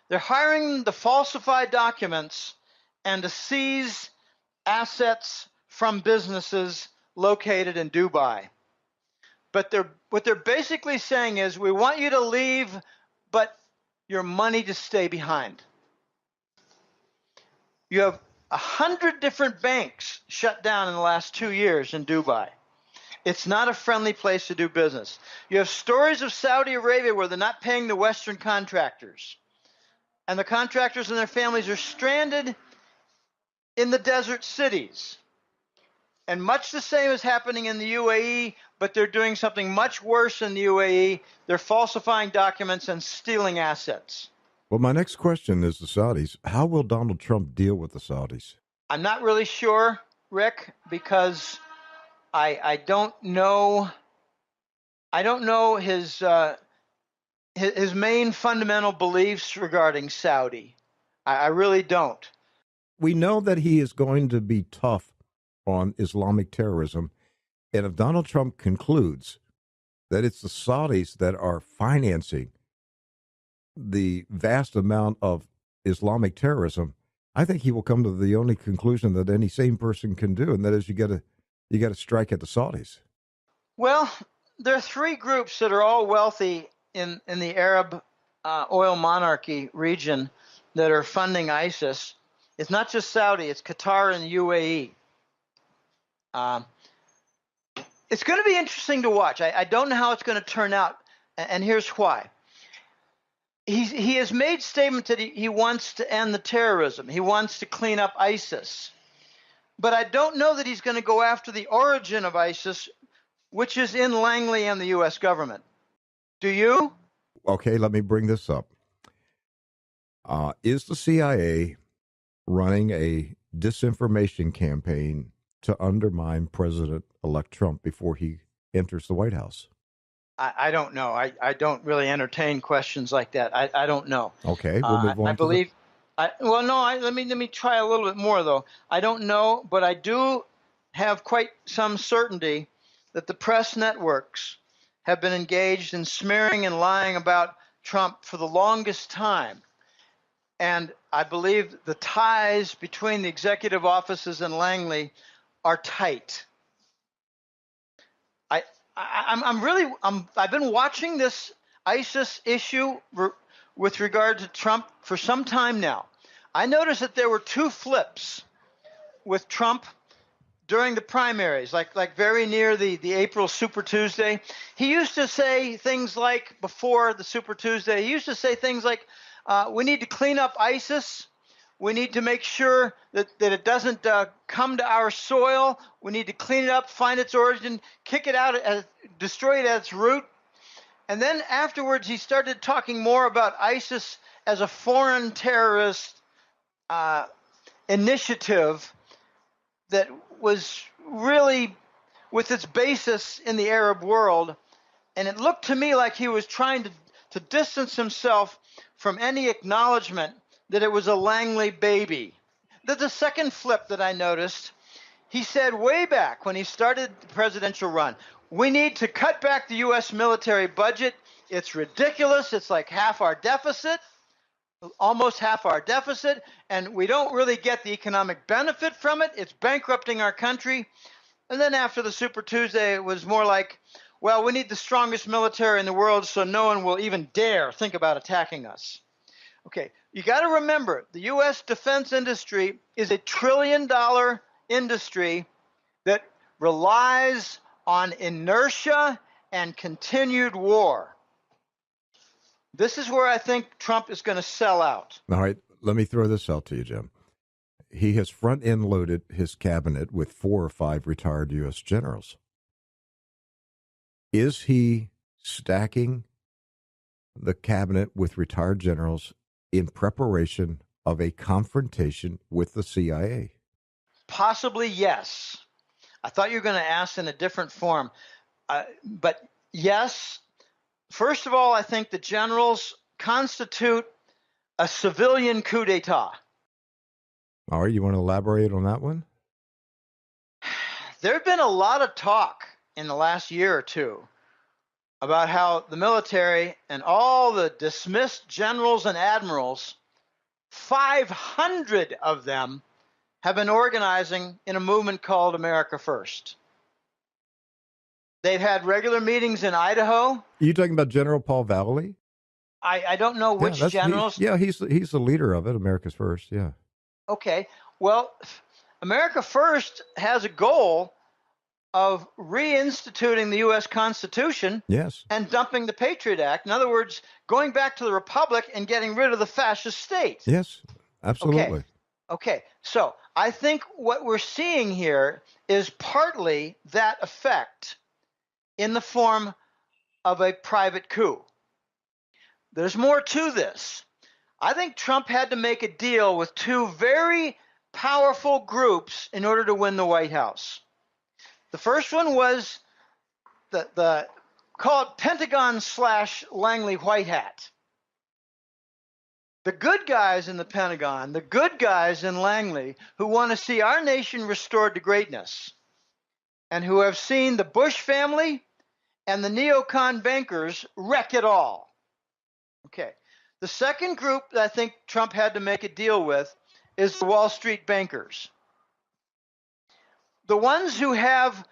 They're hiring them to falsify documents and to seize assets from businesses located in Dubai. But what they're basically saying is, we want you to leave, but your money to stay behind. You have 100 different banks shut down in the last 2 years in Dubai. It's not a friendly place to do business. You have stories of Saudi Arabia where they're not paying the Western contractors. And the contractors and their families are stranded in the desert cities. And much the same is happening in the UAE, but they're doing something much worse in the UAE. They're falsifying documents and stealing assets. Well, my next question is the Saudis. How will Donald Trump deal with the Saudis? I'm not really sure, Rick, because I don't know. I don't know his main fundamental beliefs regarding Saudi. I really don't. We know that he is going to be tough on Islamic terrorism. And if Donald Trump concludes that it's the Saudis that are financing the vast amount of Islamic terrorism, I think he will come to the only conclusion that any sane person can do, and that is you got to strike at the Saudis. Well, there are three groups that are all wealthy in the Arab oil monarchy region that are funding ISIS. It's not just Saudi, it's Qatar and UAE. It's going to be interesting to watch. I don't know how it's going to turn out, and here's why. He has made statements that he wants to end the terrorism. He wants to clean up ISIS. But I don't know that he's going to go after the origin of ISIS, which is in Langley and the U.S. government. Do you? Okay, let me bring this up. Is the CIA running a disinformation campaign to undermine President-elect Trump before he enters the White House? I don't know. I don't really entertain questions like that. I don't know. Okay, we'll move on. I believe. Let me try a little bit more though. I don't know, but I do have quite some certainty that the press networks have been engaged in smearing and lying about Trump for the longest time. And I believe the ties between the executive offices and Langley are tight. I've been watching this. ISIS issue with regard to Trump for some time now. I noticed that there were two flips with Trump during the primaries, like very near the April Super Tuesday. He used to say things like, before the Super Tuesday, he used to say things like, we need to clean up ISIS. We need to make sure that it doesn't come to our soil. We need to clean it up, find its origin, kick it out, destroy it at its root. And then afterwards, he started talking more about ISIS as a foreign terrorist initiative that was really with its basis in the Arab world. And it looked to me like he was trying to distance himself from any acknowledgement that it was a Langley baby. There's a second flip that I noticed. He said way back when he started the presidential run, we need to cut back the U.S. military budget. It's ridiculous. It's like half our deficit, almost half our deficit, and we don't really get the economic benefit from it. It's bankrupting our country. And then after the Super Tuesday, it was more like, well, we need the strongest military in the world so no one will even dare think about attacking us. Okay, you got to remember, the U.S. defense industry is a $1 trillion industry that relies on inertia and continued war. This is where I think Trump is going to sell out. All right, let me throw this out to you, Jim. He has front-end loaded his cabinet with 4 or 5 retired U.S. generals. Is he stacking the cabinet with retired generals in preparation of a confrontation with the CIA? Possibly, yes. I thought you were going to ask in a different form. But yes, first of all, I think the generals constitute a civilian coup d'etat. All right, you want to elaborate on that one? There have been a lot of talk in the last year or two about how the military and all the dismissed generals and admirals, 500 of them, have been organizing in a movement called America First. They've had regular meetings in Idaho. Are you talking about General Paul Valley? I don't know which generals. He's the leader of it, America's First, yeah. Okay, well, America First has a goal of reinstituting the U.S. Constitution, yes, and dumping the Patriot Act. In other words, going back to the Republic and getting rid of the fascist state. Yes, absolutely. Okay, so I think what we're seeing here is partly that effect in the form of a private coup. There's more to this. I think Trump had to make a deal with 2 very powerful groups in order to win the White House. The first one was the call it Pentagon/Langley White Hat. The good guys in the Pentagon, the good guys in Langley who want to see our nation restored to greatness and who have seen the Bush family and the neocon bankers wreck it all. Okay. The second group that I think Trump had to make a deal with is the Wall Street bankers. The ones who have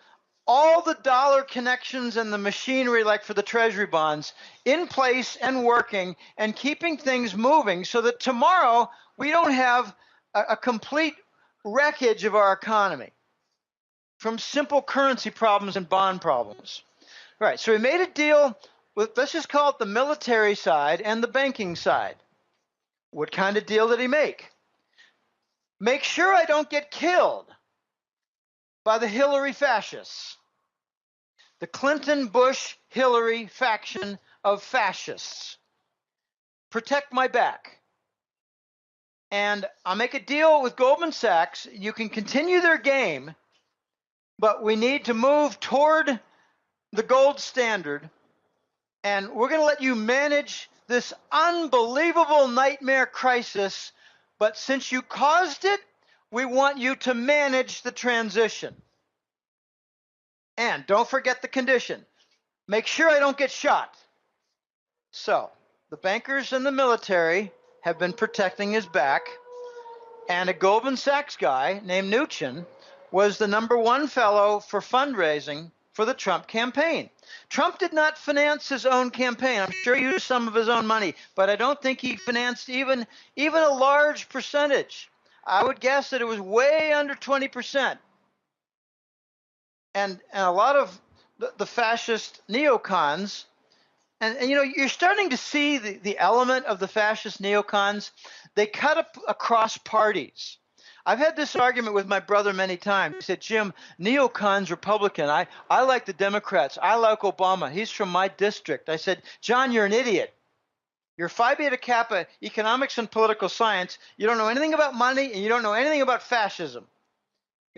all the dollar connections and the machinery, like for the treasury bonds, in place and working and keeping things moving so that tomorrow we don't have a complete wreckage of our economy from simple currency problems and bond problems. All right, so we made a deal with, let's just call it the military side and the banking side. What kind of deal did he make? Make sure I don't get killed by the Hillary fascists, the Clinton, Bush, Hillary faction of fascists. Protect my back. And I'll make a deal with Goldman Sachs. You can continue their game, but we need to move toward the gold standard. And we're going to let you manage this unbelievable nightmare crisis. But since you caused it, we want you to manage the transition. And don't forget the condition. Make sure I don't get shot. So the bankers and the military have been protecting his back. And a Goldman Sachs guy named Mnuchin was the #1 fellow for fundraising for the Trump campaign. Trump did not finance his own campaign. I'm sure he used some of his own money, but I don't think he financed even a large percentage. I would guess that it was way under 20%. And a lot of the fascist neocons, and you know, you're starting to see the element of the fascist neocons. They cut across parties. I've had this argument with my brother many times. He said, Jim, neocons Republican. I like the Democrats. I like Obama. He's from my district. I said, John, you're an idiot. You're Phi Beta Kappa, economics and political science. You don't know anything about money, and you don't know anything about fascism.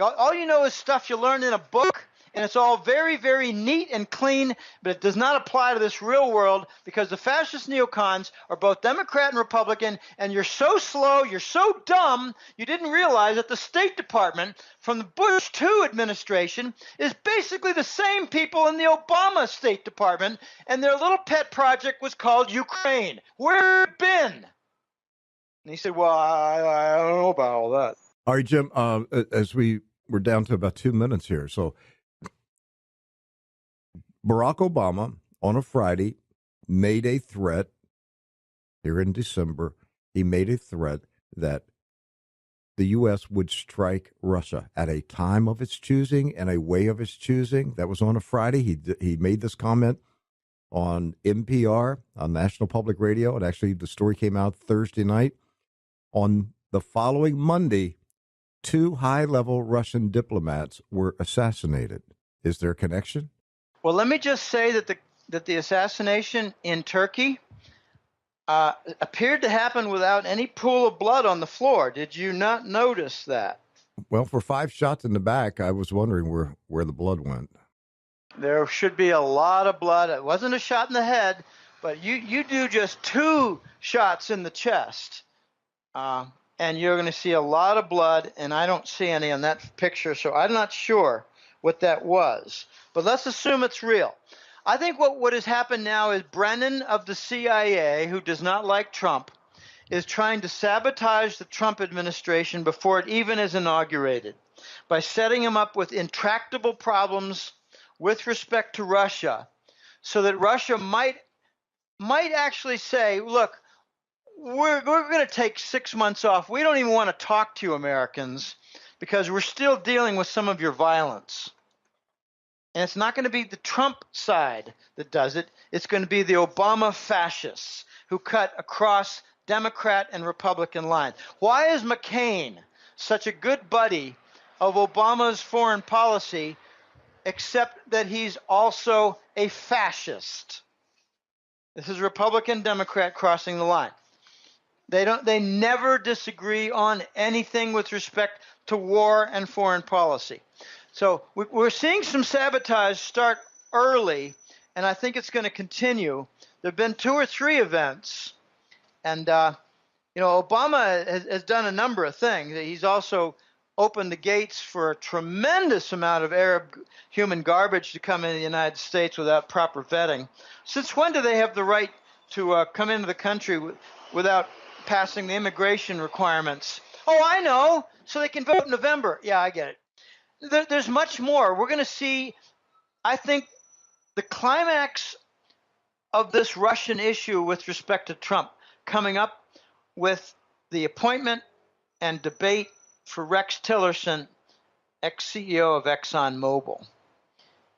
All you know is stuff you learned in a book, and it's all very, very neat and clean, but it does not apply to this real world because the fascist neocons are both Democrat and Republican, and you're so slow, you're so dumb, you didn't realize that the State Department from the Bush II administration is basically the same people in the Obama State Department, and their little pet project was called Ukraine. Where have you been? And he said, well, I don't know about all that. All right, Jim, as we're down to about 2 minutes here. So Barack Obama on a Friday made a threat here in December. He made a threat that the U.S. would strike Russia at a time of its choosing and a way of its choosing. That was on a Friday. He made this comment on NPR, on National Public Radio, and actually the story came out Thursday night. On the following Monday, 2 high-level Russian diplomats were assassinated. Is there a connection? Well, let me just say that the assassination in Turkey appeared to happen without any pool of blood on the floor. Did you not notice that? Well, for 5 shots in the back, I was wondering where the blood went. There should be a lot of blood. It wasn't a shot in the head, but you do just 2 shots in the chest, and you're going to see a lot of blood, and I don't see any on that picture, so I'm not sure what that was. But let's assume it's real. I think what has happened now is Brennan of the CIA, who does not like Trump, is trying to sabotage the Trump administration before it even is inaugurated by setting him up with intractable problems with respect to Russia, so that Russia might actually say, look, we're going to take 6 months off. We don't even want to talk to you, Americans, because we're still dealing with some of your violence. And it's not going to be the Trump side that does it. It's going to be the Obama fascists who cut across Democrat and Republican lines. Why is McCain such a good buddy of Obama's foreign policy, except that he's also a fascist? This is Republican, Democrat crossing the line. They never disagree on anything with respect to war and foreign policy. So we're seeing some sabotage start early, and I think it's going to continue. There have been 2 or 3 events, and Obama has done a number of things. He's also opened the gates for a tremendous amount of Arab human garbage to come into the United States without proper vetting. Since when do they have the right to come into the country without passing the immigration requirements? Oh, I know, so they can vote in November. Yeah, I get it. There's much more. We're going to see, I think, the climax of this Russian issue with respect to Trump coming up with the appointment and debate for Rex Tillerson, ex-CEO of ExxonMobil,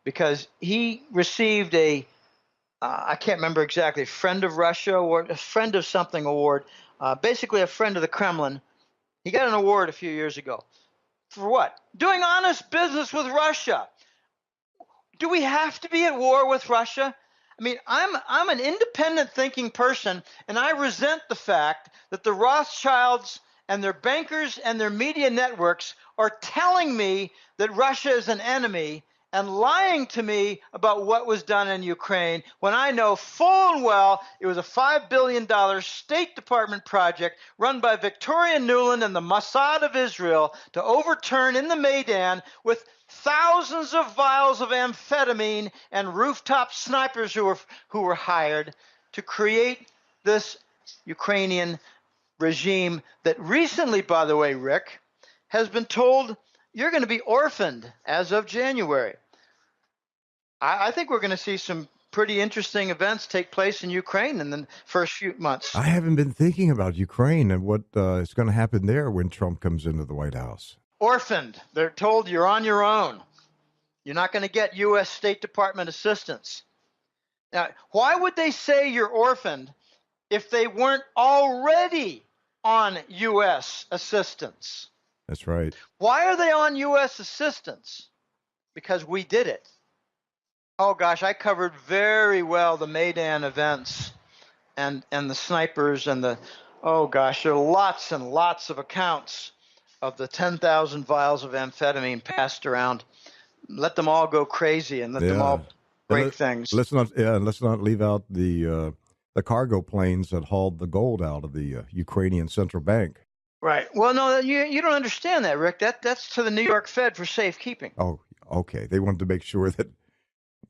because he received I can't remember exactly, Friend of Russia or a Friend of something award, basically a friend of the Kremlin. He got an award a few years ago. For what? Doing honest business with Russia. Do we have to be at war with Russia? I mean, I'm an independent thinking person, and I resent the fact that the Rothschilds and their bankers and their media networks are telling me that Russia is an enemy and lying to me about what was done in Ukraine, when I know full and well it was a $5 billion State Department project run by Victoria Nuland and the Mossad of Israel to overturn in the Maidan with thousands of vials of amphetamine and rooftop snipers who were hired to create this Ukrainian regime that recently, by the way, Rick, has been told you're going to be orphaned as of January. I think we're going to see some pretty interesting events take place in Ukraine in the first few months. I haven't been thinking about Ukraine and what is going to happen there when Trump comes into the White House. Orphaned. They're told you're on your own. You're not going to get U.S. State Department assistance. Now, why would they say you're orphaned if they weren't already on U.S. assistance? That's right. Why are they on U.S. assistance? Because we did it. Oh, gosh, I covered very well the Maidan events and the snipers and oh, gosh, there are lots and lots of accounts of the 10,000 vials of amphetamine passed around. Let them all go crazy and let them all break things. Let's not leave out the cargo planes that hauled the gold out of the Ukrainian central bank. Right. Well, no, you don't understand that, Rick. That's to the New York Fed for safekeeping. Oh, okay. They wanted to make sure that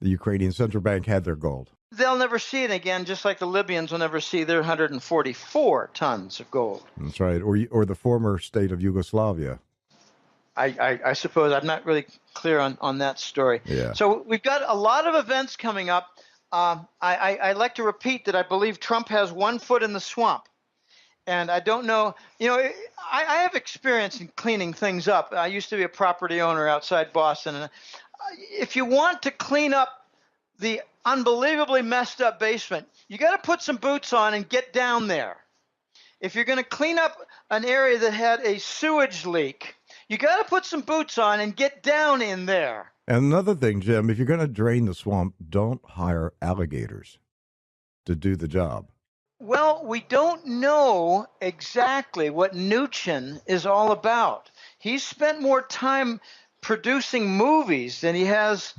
the Ukrainian central bank had their gold. They'll never see it again, just like the Libyans will never see their 144 tons of gold. That's right. Or the former state of Yugoslavia. I suppose I'm not really clear on that story. Yeah. So we've got a lot of events coming up. I like to repeat that I believe Trump has one foot in the swamp. And I don't know, I have experience in cleaning things up. I used to be a property owner outside Boston. And if you want to clean up the unbelievably messed up basement, you got to put some boots on and get down there. If you're going to clean up an area that had a sewage leak, you got to put some boots on and get down in there. And another thing, Jim, if you're going to drain the swamp, don't hire alligators to do the job. Well, we don't know exactly what Mnuchin is all about. He's spent more time producing movies than he has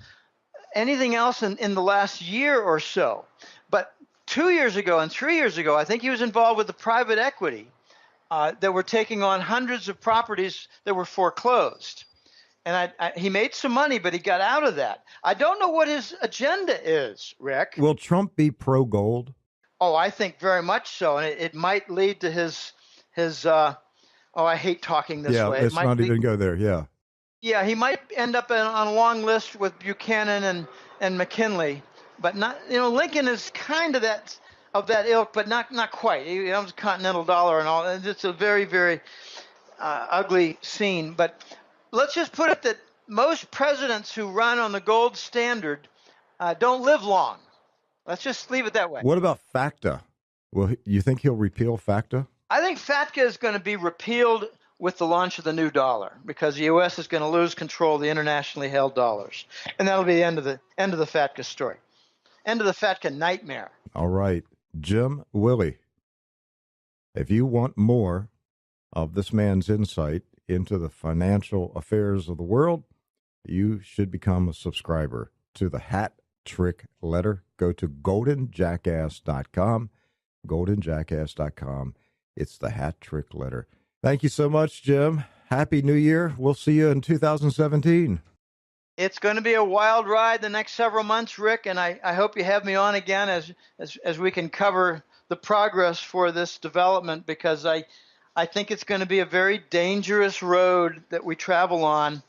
anything else in the last year or so. But 2 years ago and 3 years ago, I think he was involved with the private equity that were taking on hundreds of properties that were foreclosed. And he made some money, but he got out of that. I don't know what his agenda is, Rick. Will Trump be pro-gold? Oh, I think very much so. And it might lead to his I hate talking this way. Yeah, let's not even go there, yeah. Yeah, he might end up on a long list with Buchanan and McKinley, but not. Lincoln is kind of that ilk, but not quite. He owns Continental Dollar and all. It's a very, very ugly scene. But let's just put it that most presidents who run on the gold standard don't live long. Let's just leave it that way. What about FACTA? Well, you think he'll repeal FACTA? I think FATCA is going to be repealed with the launch of the new dollar because the U.S. is going to lose control of the internationally held dollars. And that'll be the end of the FATCA story. End of the FATCA nightmare. All right. Jim, Willie, if you want more of this man's insight into the financial affairs of the world, you should become a subscriber to the Hat Trick Letter. Go to goldenjackass.com, goldenjackass.com. It's the Hat Trick Letter. Thank you so much, Jim. Happy New Year. We'll see you in 2017. It's going to be a wild ride the next several months, Rick, and I hope you have me on again as we can cover the progress for this development, because I think it's going to be a very dangerous road that we travel on